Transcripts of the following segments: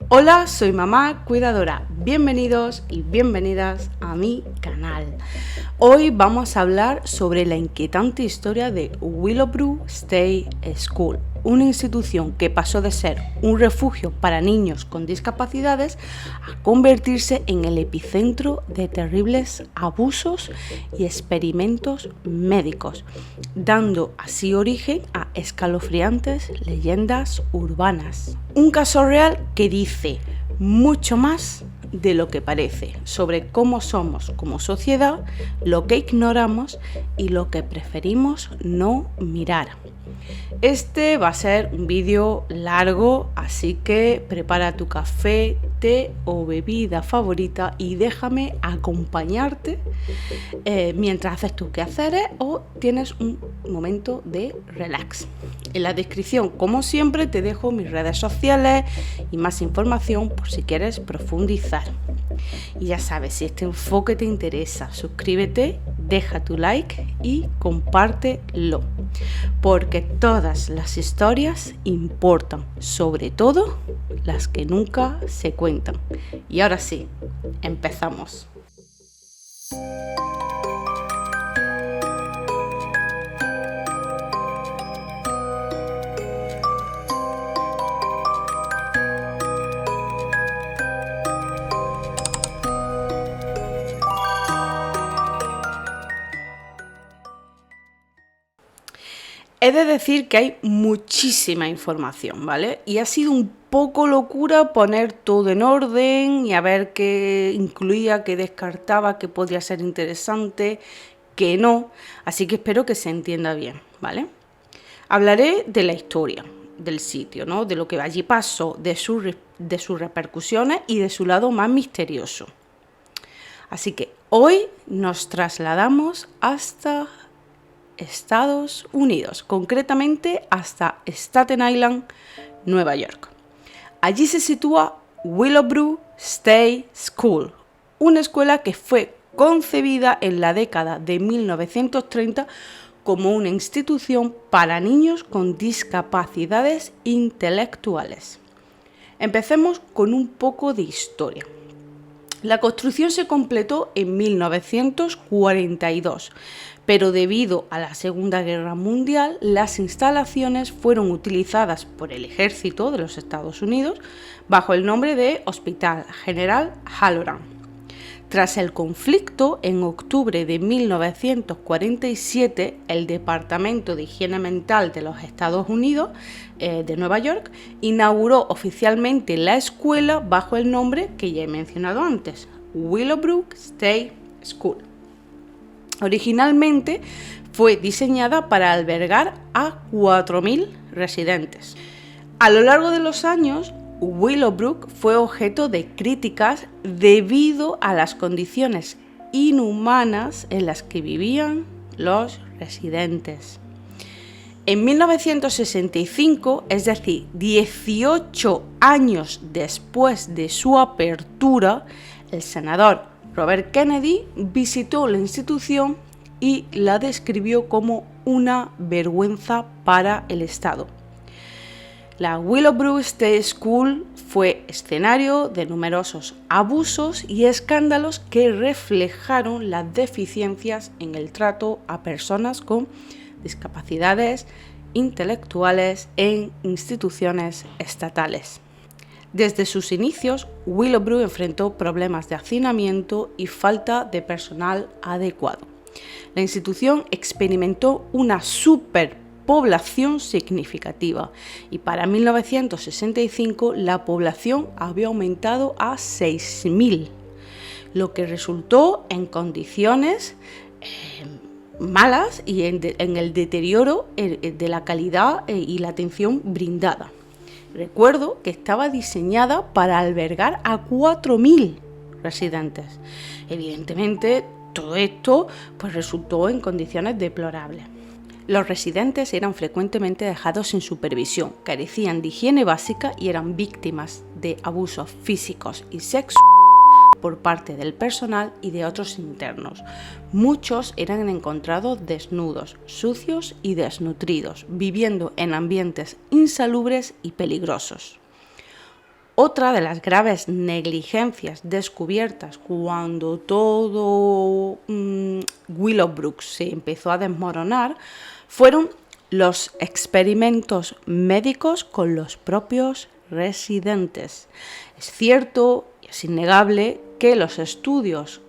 Hola, soy Mamá Cuidadora. Bienvenidos y bienvenidas a mi canal. Hoy vamos a hablar sobre la inquietante historia de Willowbrook State School, una institución que pasó de ser un refugio para niños con discapacidades a convertirse en el epicentro de terribles abusos y experimentos médicos, dando así origen a escalofriantes leyendas urbanas. Un caso real que dice mucho más de lo que parece sobre cómo somos como sociedad, lo que ignoramos y lo que preferimos no mirar. Este va a ser un vídeo largo, así que prepara tu café, té o bebida favorita y déjame acompañarte mientras haces tus quehaceres o tienes un momento de relax. En la descripción, como siempre, te dejo mis redes sociales y más información por si quieres profundizar. Y ya sabes, si este enfoque te interesa, suscríbete, deja tu like y compártelo, porque todas las historias importan, sobre todo las que nunca se cuentan. Y ahora sí, empezamos. He de decir que hay muchísima información, ¿vale? Y ha sido un poco locura poner todo en orden y a ver qué incluía, qué descartaba, qué podría ser interesante, qué no. Así que espero que se entienda bien, ¿vale? Hablaré de la historia del sitio, ¿no? De lo que allí pasó, de sus repercusiones y de su lado más misterioso. Así que hoy nos trasladamos hasta Estados Unidos, concretamente hasta Staten Island, Nueva York. Allí se sitúa Willowbrook State School, una escuela que fue concebida en la década de 1930 como una institución para niños con discapacidades intelectuales. Empecemos con un poco de historia. La construcción se completó en 1942, pero debido a la Segunda Guerra Mundial, las instalaciones fueron utilizadas por el Ejército de los Estados Unidos bajo el nombre de Hospital General Halloran. Tras el conflicto, en octubre de 1947, el Departamento de Higiene Mental de los Estados Unidos de Nueva York inauguró oficialmente la escuela bajo el nombre que ya he mencionado antes, Willowbrook State School. Originalmente fue diseñada para albergar a 4.000 residentes. A lo largo de los años, Willowbrook fue objeto de críticas debido a las condiciones inhumanas en las que vivían los residentes. En 1965, es decir, 18 años después de su apertura, el senador Robert Kennedy visitó la institución y la describió como una vergüenza para el Estado. La Willowbrook State School fue escenario de numerosos abusos y escándalos que reflejaron las deficiencias en el trato a personas con discapacidades intelectuales en instituciones estatales. Desde sus inicios, Willowbrook enfrentó problemas de hacinamiento y falta de personal adecuado. La institución experimentó una superpoblación significativa y para 1965 la población había aumentado a 6.000, lo que resultó en condiciones malas y en el deterioro de la calidad y la atención brindada. Recuerdo que estaba diseñada para albergar a 4.000 residentes. Evidentemente, todo esto resultó en condiciones deplorables. Los residentes eran frecuentemente dejados sin supervisión, carecían de higiene básica y eran víctimas de abusos físicos y sexuales por parte del personal y de otros internos. Muchos eran encontrados desnudos, sucios y desnutridos, viviendo en ambientes insalubres y peligrosos. Otra de las graves negligencias descubiertas cuando todo Willowbrook se empezó a desmoronar fueron los experimentos médicos con los propios residentes. Es cierto y es innegable que los estudios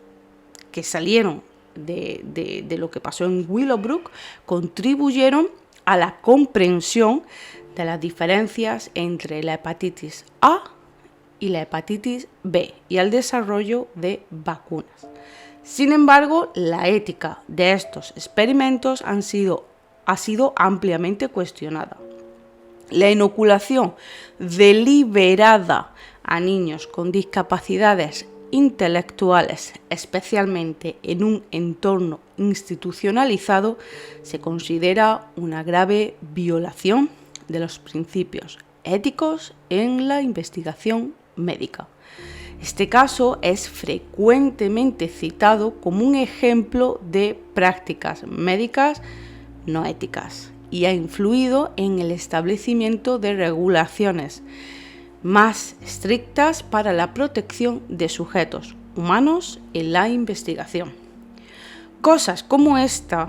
que salieron de lo que pasó en Willowbrook contribuyeron a la comprensión de las diferencias entre la hepatitis A y la hepatitis B y al desarrollo de vacunas. Sin embargo, la ética de estos experimentos ha sido ampliamente cuestionada. La inoculación deliberada a niños con discapacidades intelectuales, especialmente en un entorno institucionalizado, se considera una grave violación de los principios éticos en la investigación médica. Este caso es frecuentemente citado como un ejemplo de prácticas médicas no éticas y ha influido en el establecimiento de regulaciones más estrictas para la protección de sujetos humanos en la investigación. Cosas como esta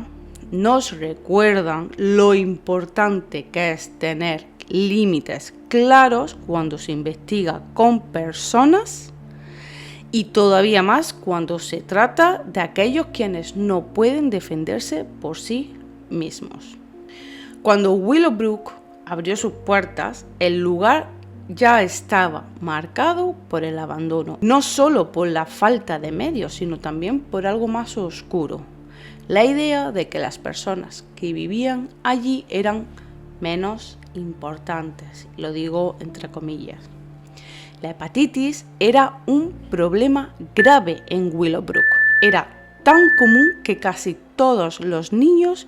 nos recuerdan lo importante que es tener límites claros cuando se investiga con personas y todavía más cuando se trata de aquellos quienes no pueden defenderse por sí mismos. Cuando Willowbrook abrió sus puertas, el lugar ya estaba marcado por el abandono, no solo por la falta de medios, sino también por algo más oscuro, la idea de que las personas que vivían allí eran menos importantes, lo digo entre comillas. La hepatitis era un problema grave en Willowbrook, era tan común que casi todos los niños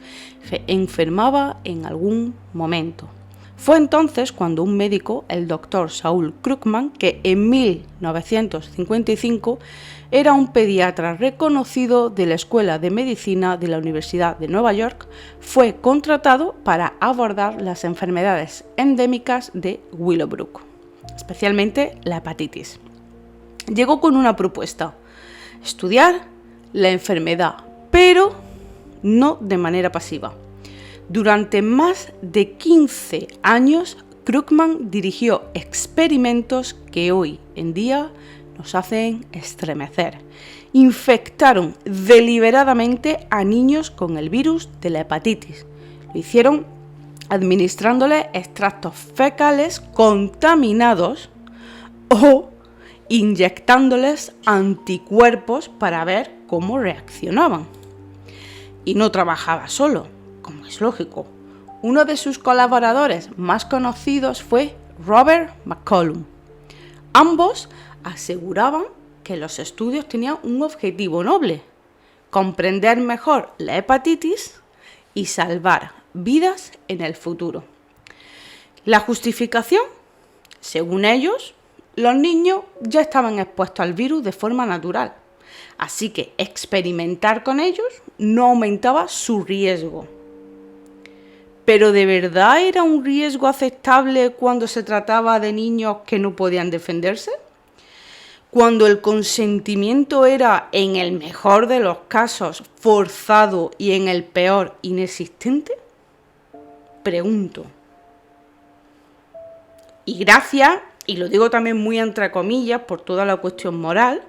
enfermaban en algún momento. Fue entonces cuando un médico, el Dr. Saul Krugman, que en 1955 era un pediatra reconocido de la Escuela de Medicina de la Universidad de Nueva York, fue contratado para abordar las enfermedades endémicas de Willowbrook, especialmente la hepatitis. Llegó con una propuesta: estudiar la enfermedad, pero no de manera pasiva. Durante más de 15 años, Krugman dirigió experimentos que hoy en día nos hacen estremecer. Infectaron deliberadamente a niños con el virus de la hepatitis. Lo hicieron administrándoles extractos fecales contaminados o inyectándoles anticuerpos para ver cómo reaccionaban. Y no trabajaba solo, como es lógico. Uno de sus colaboradores más conocidos fue Robert McCollum. Ambos aseguraban que los estudios tenían un objetivo noble: comprender mejor la hepatitis y salvar vidas en el futuro. La justificación, según ellos, los niños ya estaban expuestos al virus de forma natural, así que experimentar con ellos no aumentaba su riesgo. ¿Pero de verdad era un riesgo aceptable cuando se trataba de niños que no podían defenderse? ¿Cuando el consentimiento era, en el mejor de los casos, forzado y en el peor, inexistente? Pregunto. Y gracias, y lo digo también muy entre comillas por toda la cuestión moral,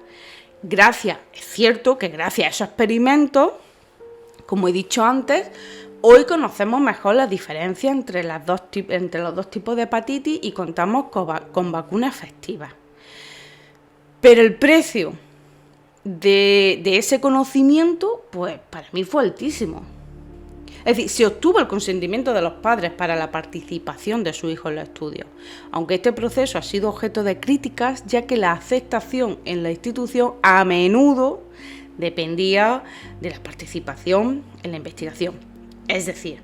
es cierto que gracias a esos experimentos, como he dicho antes, hoy conocemos mejor la diferencia entre los dos tipos de hepatitis y contamos con vacunas efectivas. Pero el precio de ese conocimiento, pues para mí fue altísimo. Es decir, se obtuvo el consentimiento de los padres para la participación de su hijo en los estudios, aunque este proceso ha sido objeto de críticas, ya que la aceptación en la institución a menudo dependía de la participación en la investigación. Es decir,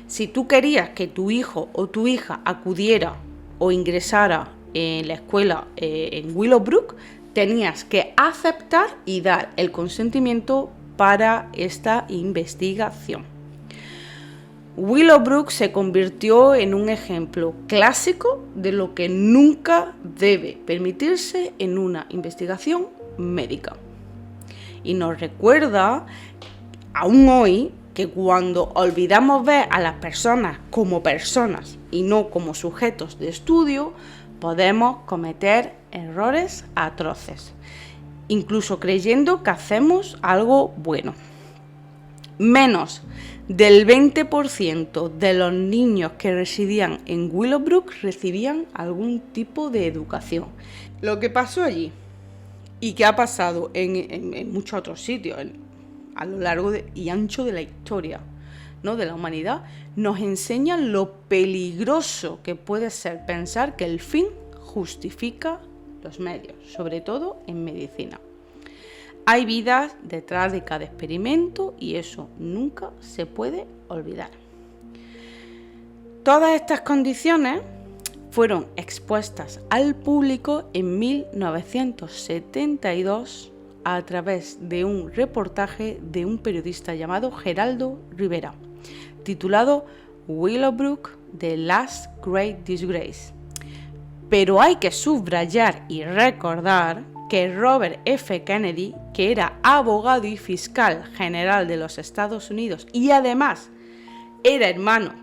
si tú querías que tu hijo o tu hija acudiera o ingresara en la escuela en Willowbrook, tenías que aceptar y dar el consentimiento para esta investigación. Willowbrook se convirtió en un ejemplo clásico de lo que nunca debe permitirse en una investigación médica. Y nos recuerda, aún hoy, que cuando olvidamos ver a las personas como personas y no como sujetos de estudio, podemos cometer errores atroces, incluso creyendo que hacemos algo bueno. Menos del 20% de los niños que residían en Willowbrook recibían algún tipo de educación. Lo que pasó allí y que ha pasado en muchos otros sitios a lo largo y ancho de la historia, ¿no?, de la humanidad, nos enseña lo peligroso que puede ser pensar que el fin justifica los medios, sobre todo en medicina. Hay vidas detrás de cada experimento y eso nunca se puede olvidar. Todas estas condiciones fueron expuestas al público en 1972 a través de un reportaje de un periodista llamado Geraldo Rivera, titulado Willowbrook: The Last Great Disgrace. Pero hay que subrayar y recordar que Robert F. Kennedy, que era abogado y fiscal general de los Estados Unidos y además era hermano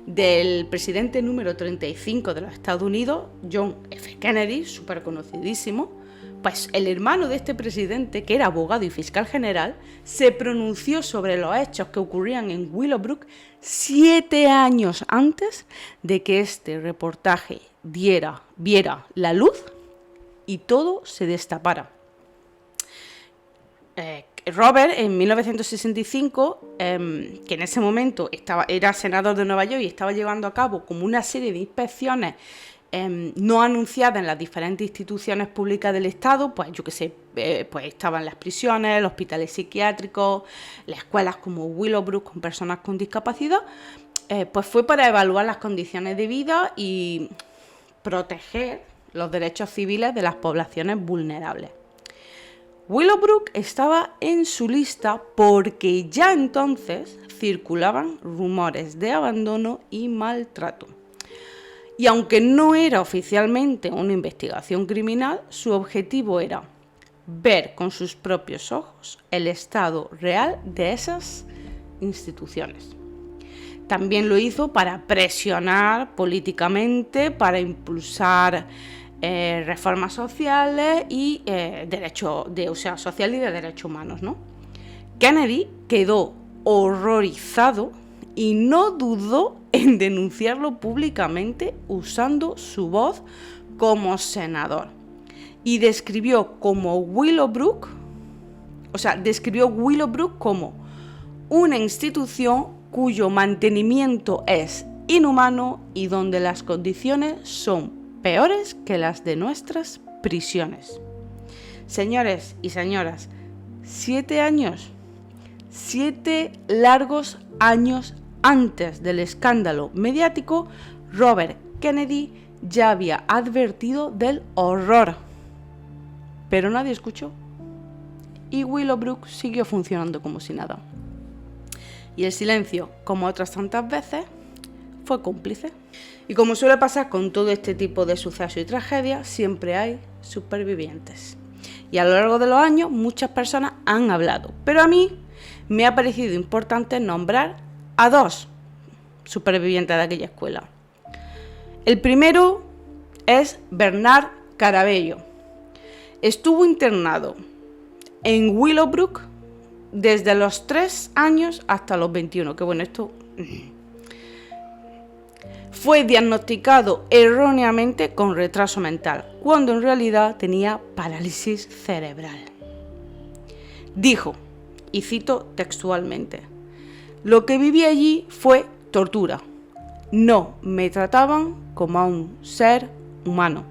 del presidente número 35 de los Estados Unidos, John F. Kennedy, súper conocidísimo, pues el hermano de este presidente, que era abogado y fiscal general, se pronunció sobre los hechos que ocurrían en Willowbrook 7 años antes de que este reportaje viera la luz y todo se destapara. Robert, en 1965, que en ese momento era senador de Nueva York y estaba llevando a cabo como una serie de inspecciones no anunciadas en las diferentes instituciones públicas del Estado, pues yo que sé, pues estaban las prisiones, los hospitales psiquiátricos, las escuelas como Willowbrook con personas con discapacidad, pues fue para evaluar las condiciones de vida y proteger los derechos civiles de las poblaciones vulnerables. Willowbrook estaba en su lista porque ya entonces circulaban rumores de abandono y maltrato. Y aunque no era oficialmente una investigación criminal, su objetivo era ver con sus propios ojos el estado real de esas instituciones. También lo hizo para presionar políticamente, para impulsar reformas sociales y social y de derechos humanos, ¿no? Kennedy quedó horrorizado y no dudó en denunciarlo públicamente usando su voz como senador. Y describió Willowbrook como una institución cuyo mantenimiento es inhumano y donde las condiciones son peores que las de nuestras prisiones. Señores y señoras, 7 largos años antes del escándalo mediático, Robert Kennedy ya había advertido del horror. Pero nadie escuchó. Y Willowbrook siguió funcionando como si nada. Y el silencio, como otras tantas veces, fue cómplice. Y como suele pasar con todo este tipo de sucesos y tragedias, siempre hay supervivientes. Y a lo largo de los años muchas personas han hablado, pero a mí me ha parecido importante nombrar a 2 supervivientes de aquella escuela. El primero es Bernard Carabello. Estuvo internado en Willowbrook desde los 3 años hasta los 21, que bueno, esto... Fue diagnosticado erróneamente con retraso mental, cuando en realidad tenía parálisis cerebral. Dijo, y cito textualmente: "Lo que viví allí fue tortura. No me trataban como a un ser humano".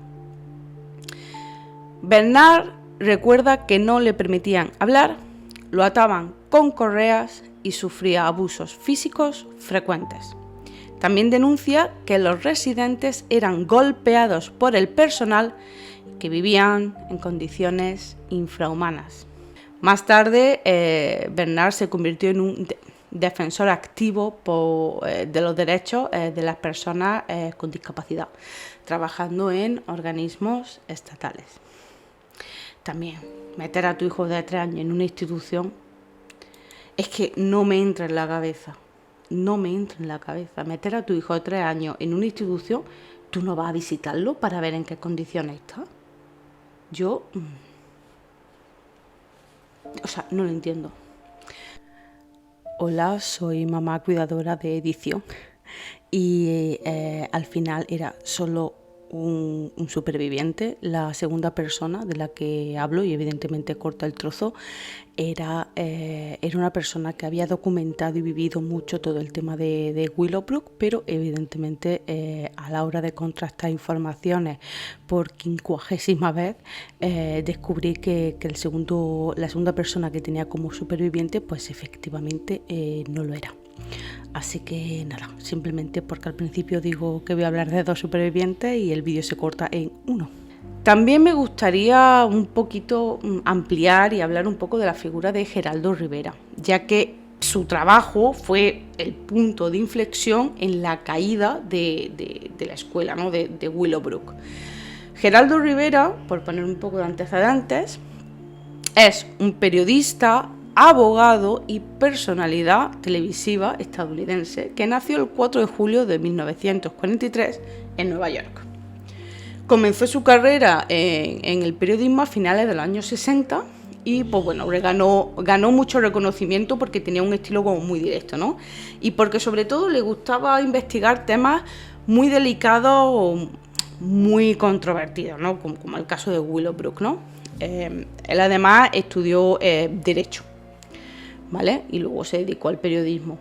Bernard recuerda que no le permitían hablar, lo ataban con correas y sufría abusos físicos frecuentes. También denuncia que los residentes eran golpeados por el personal, que vivían en condiciones infrahumanas. Más tarde, Bernard se convirtió en un defensor activo de los derechos de las personas con discapacidad, trabajando en organismos estatales. También, meter a tu hijo de 3 años en una institución es que no me entra en la cabeza. No me entra en la cabeza. Meter a tu hijo de 3 años en una institución, ¿tú no vas a visitarlo para ver en qué condiciones está? Yo, no lo entiendo. Hola, soy mamá cuidadora de edición y al final era solo un superviviente. La segunda persona de la que hablo, y evidentemente corta el trozo, era una persona que había documentado y vivido mucho todo el tema de Willowbrook, pero evidentemente a la hora de contrastar informaciones por 50ª vez, descubrí que la segunda persona que tenía como superviviente, pues efectivamente no lo era. Así que nada, simplemente porque al principio digo que voy a hablar de 2 supervivientes y el vídeo se corta en 1. También me gustaría un poquito ampliar y hablar un poco de la figura de Geraldo Rivera, ya que su trabajo fue el punto de inflexión en la caída de la escuela, ¿no? de Willowbrook. Geraldo Rivera, por poner un poco de antecedentes, es un periodista, abogado y personalidad televisiva estadounidense que nació el 4 de julio de 1943 en Nueva York. Comenzó su carrera en el periodismo a finales de los años 60 y pues bueno, ganó mucho reconocimiento porque tenía un estilo como muy directo, ¿no? Y porque sobre todo le gustaba investigar temas muy delicados, muy controvertidos, ¿no? Como el caso de Willowbrook, ¿no? Él además estudió Derecho, ¿vale? Y luego se dedicó al periodismo.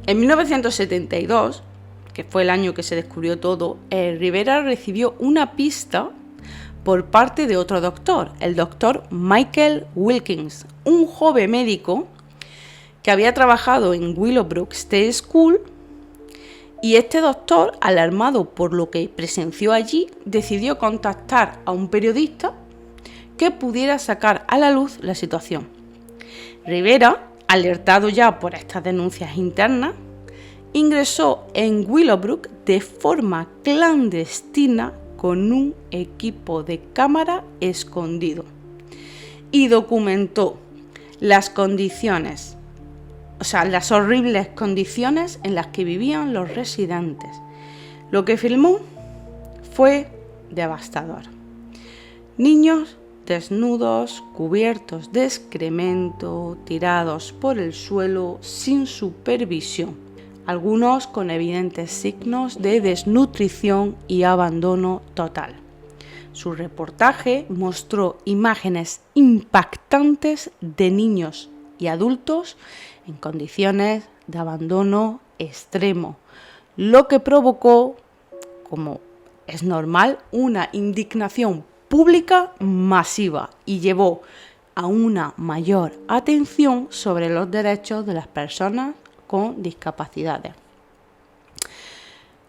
En 1972, que fue el año que se descubrió todo, Rivera recibió una pista por parte de otro doctor, el doctor Michael Wilkins, un joven médico que había trabajado en Willowbrook State School, y este doctor, alarmado por lo que presenció allí, decidió contactar a un periodista que pudiera sacar a la luz la situación. Rivera, alertado ya por estas denuncias internas, ingresó en Willowbrook de forma clandestina con un equipo de cámara escondido y documentó las horribles condiciones en las que vivían los residentes. Lo que filmó fue devastador. Niños desnudos, cubiertos de excremento, tirados por el suelo sin supervisión, algunos con evidentes signos de desnutrición y abandono total. Su reportaje mostró imágenes impactantes de niños y adultos en condiciones de abandono extremo, lo que provocó, como es normal, una indignación pública masiva y llevó a una mayor atención sobre los derechos de las personas con discapacidades.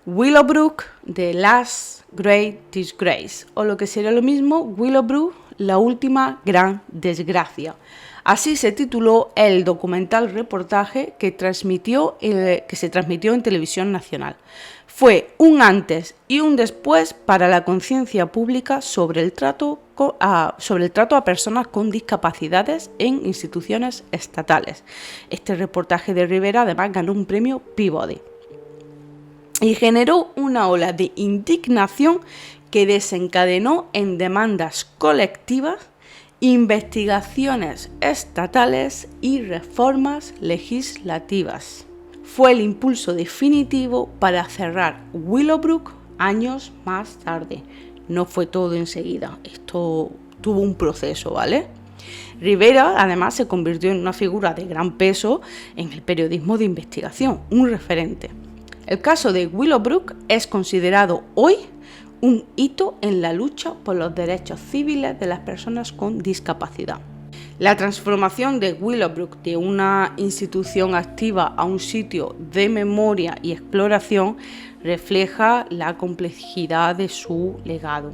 Willowbrook, The Last Great Disgrace, o lo que sería lo mismo, Willowbrook, la última gran desgracia. Así se tituló el documental reportaje que se transmitió en televisión nacional. Fue un antes y un después para la conciencia pública sobre el trato a personas con discapacidades en instituciones estatales. Este reportaje de Rivera además ganó un premio Peabody y generó una ola de indignación que desencadenó en demandas colectivas, investigaciones estatales y reformas legislativas. Fue el impulso definitivo para cerrar Willowbrook años más tarde. No fue todo enseguida, esto tuvo un proceso, ¿vale? Rivera además se convirtió en una figura de gran peso en el periodismo de investigación, un referente. El caso de Willowbrook es considerado hoy un hito en la lucha por los derechos civiles de las personas con discapacidad. La transformación de Willowbrook de una institución activa a un sitio de memoria y exploración refleja la complejidad de su legado,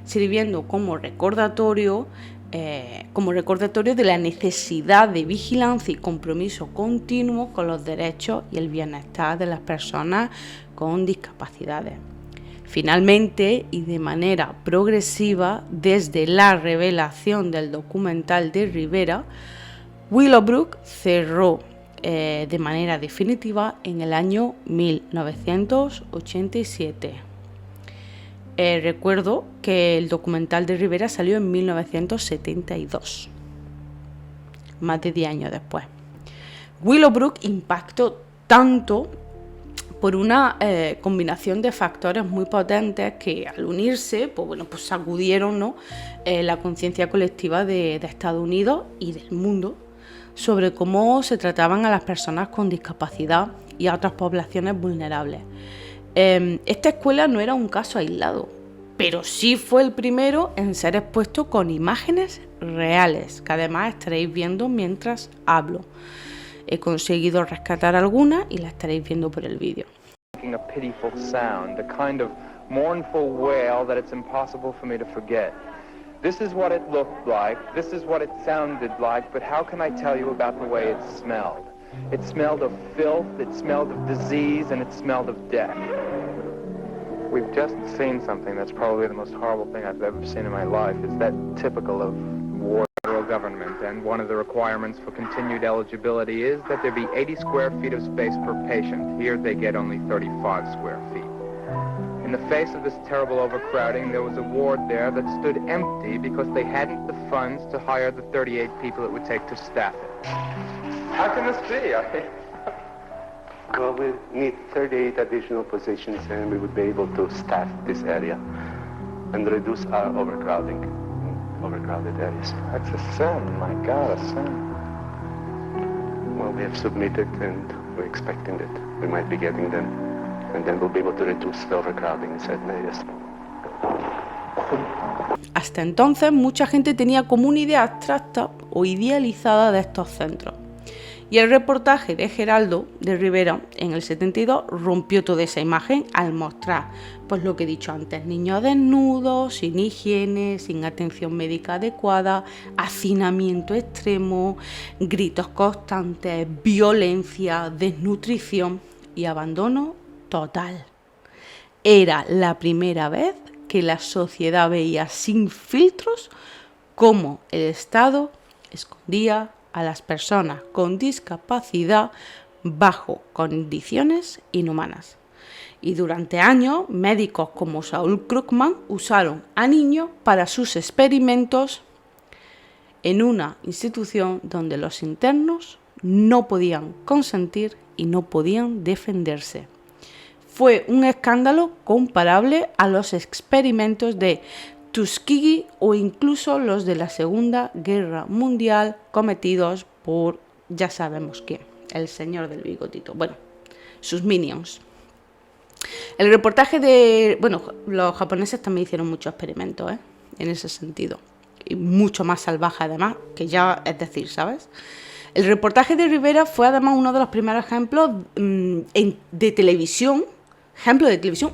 sirviendo como recordatorio como recordatorio de la necesidad de vigilancia y compromiso continuo con los derechos y el bienestar de las personas con discapacidades. Finalmente, y de manera progresiva, desde la revelación del documental de Rivera, Willowbrook cerró de manera definitiva en el año 1987. Recuerdo que el documental de Rivera salió en 1972, más de 10 años después. Willowbrook impactó tanto por una combinación de factores muy potentes que al unirse, pues sacudieron, ¿no?, la conciencia colectiva de Estados Unidos y del mundo sobre cómo se trataban a las personas con discapacidad y a otras poblaciones vulnerables. Esta escuela no era un caso aislado, pero sí fue el primero en ser expuesto con imágenes reales, que además estaréis viendo mientras hablo. He conseguido rescatar algunas y las estaréis viendo por el vídeo. A pitiful sound, the kind of mournful wail that it's impossible for me to forget. This is what it looked like, this is what it sounded like, but how can I tell you about the way it smelled? It smelled of filth, it smelled of disease, and it smelled of death. We've just seen something that's probably the most horrible thing I've ever seen in my life. It's that typical of war federal government, and one of the requirements for continued eligibility is that there be 80 square feet of space per patient. Here they get only 35 square feet. In the face of this terrible overcrowding, there was a ward there that stood empty because they hadn't the funds to hire the 38 people it would take to staff it. How can this be? Well, we need 38 additional positions and we would be able to staff this area and reduce our overcrowding in overcrowded areas. That's a sin, my God, a sin. Well, we have submitted and we're expecting that we might be getting them, and then we'll be able to reduce the overcrowding in certain areas. Hasta entonces, mucha gente tenía como una idea abstracta o idealizada de estos centros. Y el reportaje de Geraldo de Rivera en el 72 rompió toda esa imagen al mostrar, pues lo que he dicho antes, niños desnudos, sin higiene, sin atención médica adecuada, hacinamiento extremo, gritos constantes, violencia, desnutrición y abandono total. Era la primera vez que la sociedad veía sin filtros cómo el Estado escondía a las personas con discapacidad bajo condiciones inhumanas. Y durante años, médicos como Saul Krugman usaron a niños para sus experimentos en una institución donde los internos no podían consentir y no podían defenderse. Fue un escándalo comparable a los experimentos de Tuskegee o incluso los de la Segunda Guerra Mundial cometidos por ya sabemos quién, el señor del bigotito, bueno, sus minions. El reportaje de... Bueno, los japoneses también hicieron muchos experimentos, en ese sentido, y mucho más salvaje además, que ya es decir, ¿sabes? El reportaje de Rivera fue además uno de los primeros ejemplos de televisión,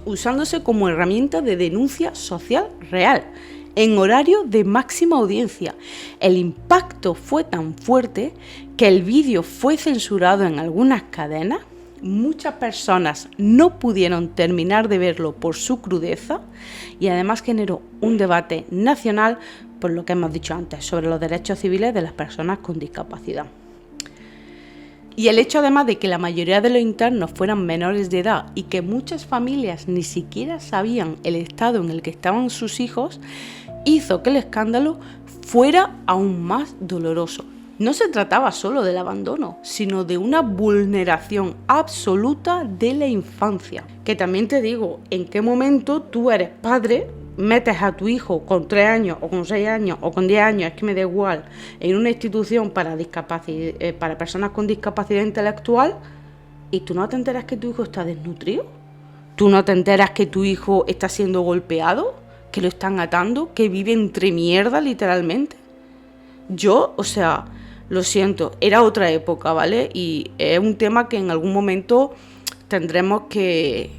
usándose como herramienta de denuncia social real, en horario de máxima audiencia. El impacto fue tan fuerte que el vídeo fue censurado en algunas cadenas. Muchas personas no pudieron terminar de verlo por su crudeza y además generó un debate nacional, por lo que hemos dicho antes, sobre los derechos civiles de las personas con discapacidad. Y el hecho además de que la mayoría de los internos fueran menores de edad y que muchas familias ni siquiera sabían el estado en el que estaban sus hijos, hizo que el escándalo fuera aún más doloroso. No se trataba solo del abandono, sino de una vulneración absoluta de la infancia. Que también te digo, ¿en qué momento tú eres padre, metes a tu hijo con 3 años o con 6 años o con 10 años, es que me da igual, en una institución para personas con discapacidad intelectual y tú no te enteras que tu hijo está desnutrido? ¿Tú no te enteras que tu hijo está siendo golpeado? ¿Que lo están atando? ¿Que vive entre mierda literalmente? Yo, lo siento, era otra época, ¿vale? Y es un tema que en algún momento tendremos que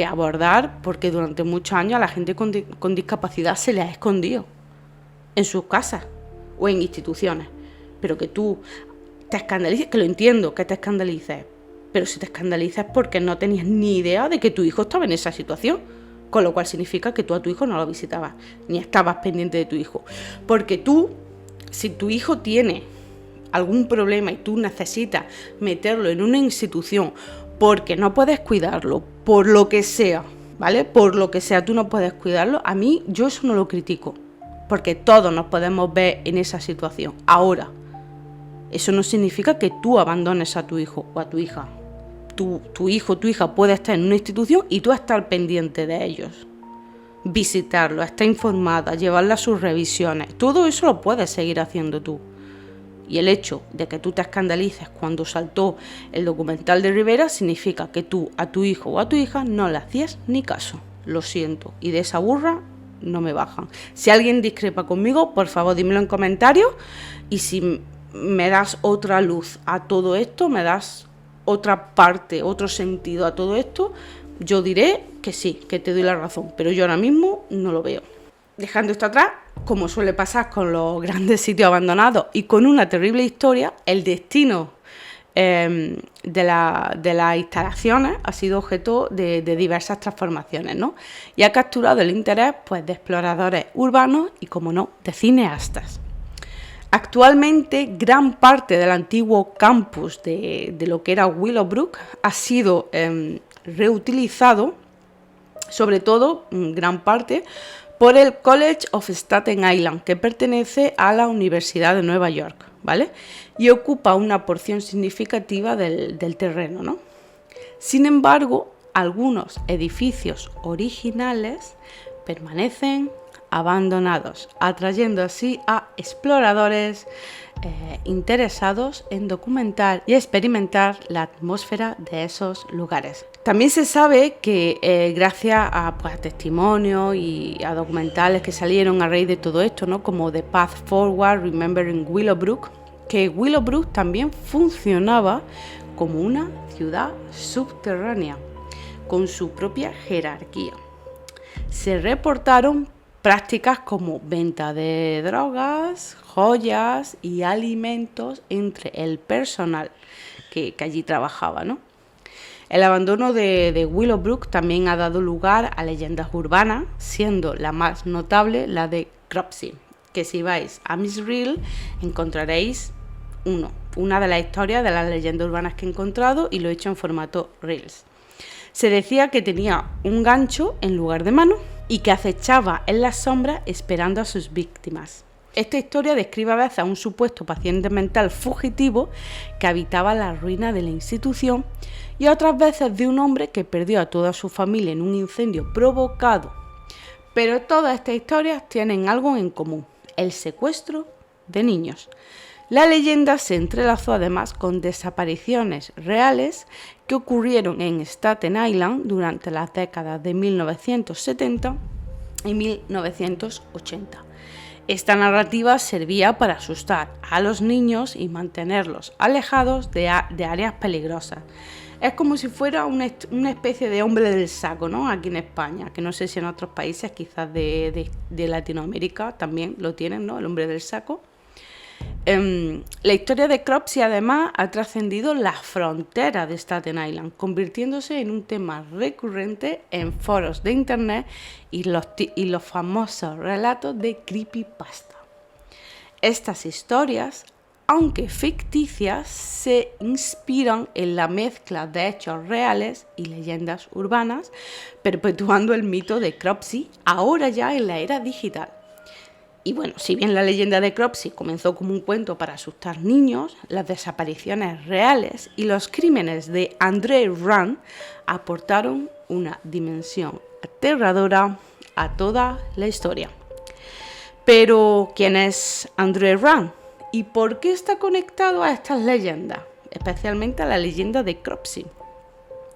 abordar, porque durante muchos años a la gente con discapacidad se le ha escondido. en sus casas o en instituciones. Pero que tú te escandalices, que lo entiendo, que te escandalices, pero si te escandalizas es porque no tenías ni idea de que tu hijo estaba en esa situación, con lo cual significa que tú a tu hijo no lo visitabas, ni estabas pendiente de tu hijo. Porque tú, si tu hijo tiene algún problema y tú necesitas meterlo en una institución porque no puedes cuidarlo, por lo que sea, ¿vale? Por lo que sea, tú no puedes cuidarlo, a mí yo eso no lo critico, porque todos nos podemos ver en esa situación. Ahora, eso no significa que tú abandones a tu hijo o a tu hija. Tu hijo o tu hija puede estar en una institución y tú estar pendiente de ellos, visitarlo, estar informada, llevarla a sus revisiones. Todo eso lo puedes seguir haciendo tú. Y el hecho de que tú te escandalices cuando saltó el documental de Rivera significa que tú a tu hijo o a tu hija no le hacías ni caso. Lo siento. Y de esa burra no me bajan. Si alguien discrepa conmigo, por favor dímelo en comentarios. Y si me das otra luz a todo esto, me das otra parte, otro sentido a todo esto, yo diré que sí, que te doy la razón, pero yo ahora mismo no lo veo. Dejando esto atrás, como suele pasar con los grandes sitios abandonados y con una terrible historia, el destino de las instalaciones ha sido objeto de diversas transformaciones, ¿no? Y ha capturado el interés, pues, de exploradores urbanos y, como no, de cineastas. Actualmente, gran parte del antiguo campus de lo que era Willowbrook ha sido reutilizado, sobre todo, gran parte, por el College of Staten Island, que pertenece a la Universidad de Nueva York, ¿vale? Y ocupa una porción significativa del terreno, ¿no? Sin embargo, algunos edificios originales permanecen abandonados, atrayendo así a exploradores interesados en documentar y experimentar la atmósfera de esos lugares. También se sabe que gracias a testimonios y a documentales que salieron a raíz de todo esto, ¿no? Como The Path Forward, Remembering Willowbrook, que Willowbrook también funcionaba como una ciudad subterránea, con su propia jerarquía. Se reportaron prácticas como venta de drogas, joyas y alimentos entre el personal que allí trabajaba, ¿no? El abandono de Willowbrook también ha dado lugar a leyendas urbanas, siendo la más notable la de Cropsey, que si vais a Miss Reel encontraréis una de las historias de las leyendas urbanas que he encontrado y lo he hecho en formato Reels. Se decía que tenía un gancho en lugar de mano y que acechaba en las sombras esperando a sus víctimas. Esta historia describe a veces a un supuesto paciente mental fugitivo que habitaba la ruina de la institución y otras veces de un hombre que perdió a toda su familia en un incendio provocado. Pero todas estas historias tienen algo en común: el secuestro de niños. La leyenda se entrelazó además con desapariciones reales que ocurrieron en Staten Island durante las décadas de 1970 y 1980. Esta narrativa servía para asustar a los niños y mantenerlos alejados de áreas peligrosas. Es como si fuera una especie de hombre del saco, ¿no? Aquí en España, que no sé si en otros países, quizás de Latinoamérica, también lo tienen, ¿no? El hombre del saco. La historia de Cropsey además ha trascendido las fronteras de Staten Island, convirtiéndose en un tema recurrente en foros de internet y los famosos relatos de creepypasta. Estas historias, aunque ficticias, se inspiran en la mezcla de hechos reales y leyendas urbanas, perpetuando el mito de Cropsey ahora ya en la era digital. Y bueno, si bien la leyenda de Cropsey comenzó como un cuento para asustar niños, las desapariciones reales y los crímenes de André Rand aportaron una dimensión aterradora a toda la historia. Pero, ¿quién es André Rand? ¿Y por qué está conectado a estas leyendas? Especialmente a la leyenda de Cropsey.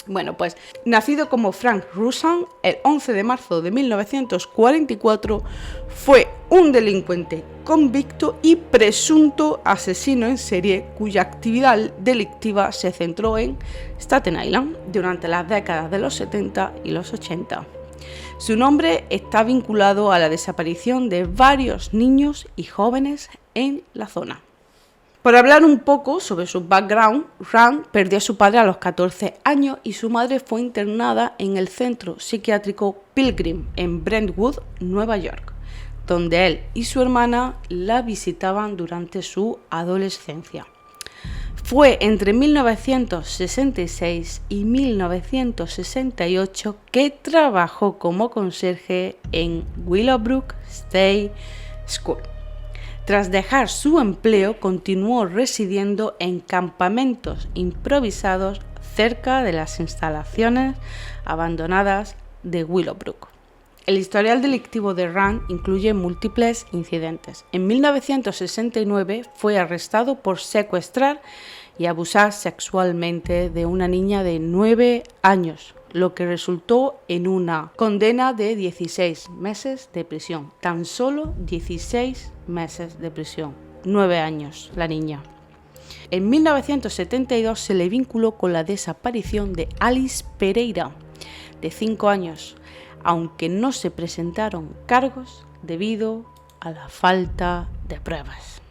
Bueno, pues nacido como Frank Rusan el 11 de marzo de 1944, fue un delincuente convicto y presunto asesino en serie cuya actividad delictiva se centró en Staten Island durante las décadas de los 70 y los 80. Su nombre está vinculado a la desaparición de varios niños y jóvenes en la zona. Por hablar un poco sobre su background, Rand perdió a su padre a los 14 años y su madre fue internada en el centro psiquiátrico Pilgrim en Brentwood, Nueva York, donde él y su hermana la visitaban durante su adolescencia. Fue entre 1966 y 1968 que trabajó como conserje en Willowbrook State School. Tras dejar su empleo, continuó residiendo en campamentos improvisados cerca de las instalaciones abandonadas de Willowbrook. El historial delictivo de Rand incluye múltiples incidentes. En 1969 fue arrestado por secuestrar y abusar sexualmente de una niña de 9 años, lo que resultó en una condena de 16 meses de prisión. Tan solo 16 meses de prisión. 9 años la niña. En 1972 se le vinculó con la desaparición de Alice Pereira, de 5 años, aunque no se presentaron cargos debido a la falta de pruebas.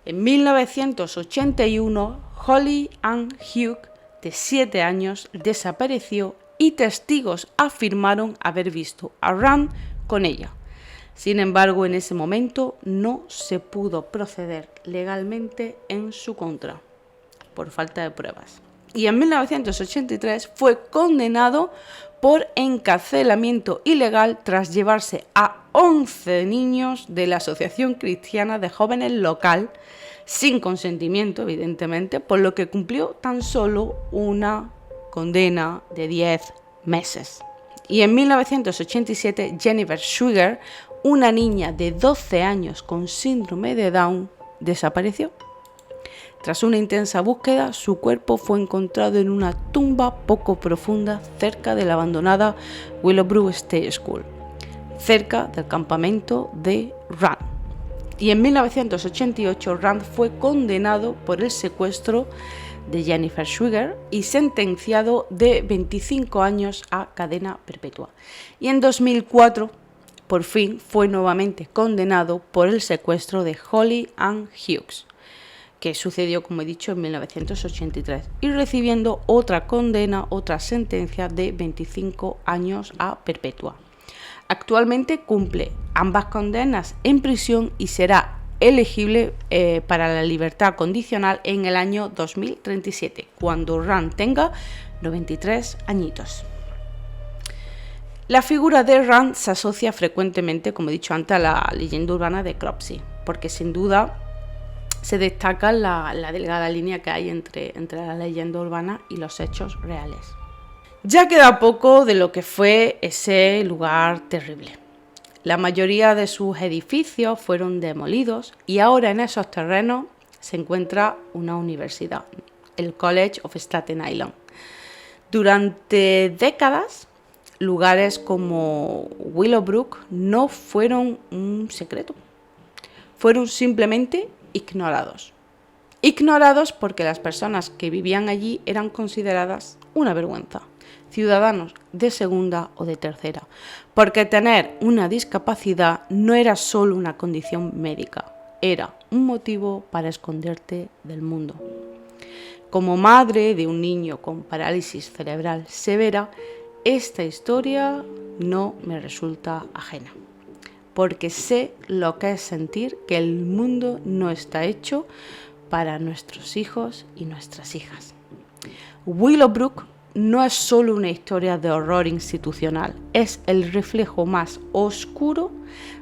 En 1981, Holly Ann Hughes, de 7 años, desapareció y testigos afirmaron haber visto a Rand con ella. Sin embargo, en ese momento no se pudo proceder legalmente en su contra por falta de pruebas. Y en 1983 fue condenado por encarcelamiento ilegal tras llevarse a 11 niños de la Asociación Cristiana de Jóvenes local, sin consentimiento, evidentemente, por lo que cumplió tan solo una condena de 10 meses. Y en 1987, Jennifer Schwieger, una niña de 12 años con síndrome de Down, desapareció. Tras una intensa búsqueda, su cuerpo fue encontrado en una tumba poco profunda cerca de la abandonada Willowbrook State School, cerca del campamento de Rand. Y en 1988, Rand fue condenado por el secuestro de Jennifer Schwieger y sentenciado de 25 años a cadena perpetua. Y en 2004, por fin, fue nuevamente condenado por el secuestro de Holly Ann Hughes, que sucedió, como he dicho, en 1983, y recibiendo otra condena, otra sentencia de 25 años a perpetua. Actualmente cumple ambas condenas en prisión y será elegible para la libertad condicional en el año 2037, cuando Rand tenga 93 añitos. La figura de Rand se asocia frecuentemente, como he dicho antes, a la leyenda urbana de Cropsey, porque sin duda se destaca la delgada línea que hay entre la leyenda urbana y los hechos reales. Ya queda poco de lo que fue ese lugar terrible. La mayoría de sus edificios fueron demolidos y ahora en esos terrenos se encuentra una universidad, el College of Staten Island. Durante décadas, lugares como Willowbrook no fueron un secreto, fueron simplemente ignorados. Ignorados porque las personas que vivían allí eran consideradas una vergüenza, ciudadanos de segunda o de tercera, porque tener una discapacidad no era solo una condición médica, era un motivo para esconderte del mundo. Como madre de un niño con parálisis cerebral severa, esta historia no me resulta ajena, porque sé lo que es sentir que el mundo no está hecho para nuestros hijos y nuestras hijas. Willowbrook no es solo una historia de horror institucional, es el reflejo más oscuro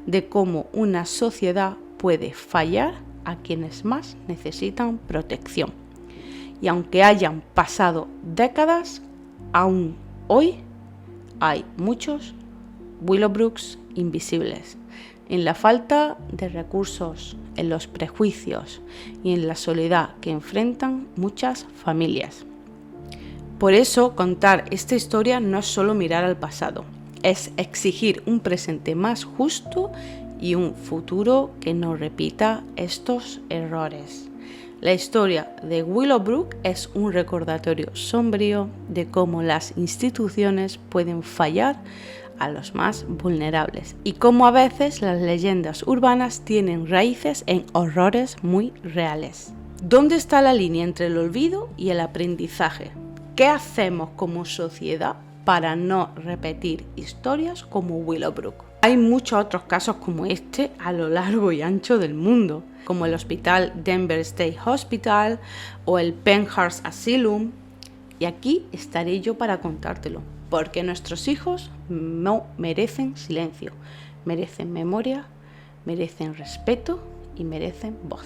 de cómo una sociedad puede fallar a quienes más necesitan protección. Y aunque hayan pasado décadas, aún hoy hay muchos Willowbrooks invisibles, en la falta de recursos, en los prejuicios y en la soledad que enfrentan muchas familias. Por eso, contar esta historia no es solo mirar al pasado, es exigir un presente más justo y un futuro que no repita estos errores. La historia de Willowbrook es un recordatorio sombrío de cómo las instituciones pueden fallar a los más vulnerables y cómo a veces las leyendas urbanas tienen raíces en horrores muy reales. ¿Dónde está la línea entre el olvido y el aprendizaje? ¿Qué hacemos como sociedad para no repetir historias como Willowbrook? Hay muchos otros casos como este a lo largo y ancho del mundo, como el hospital Denver State Hospital o el Penhurst Asylum, y aquí estaré yo para contártelo, porque nuestros hijos no merecen silencio, merecen memoria, merecen respeto y merecen voz.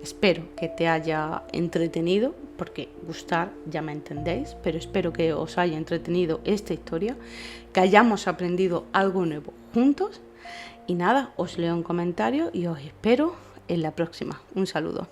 Espero que te haya entretenido, porque gustar ya me entendéis, pero espero que os haya entretenido esta historia, que hayamos aprendido algo nuevo juntos. Y nada, os leo un comentario y os espero en la próxima. Un saludo.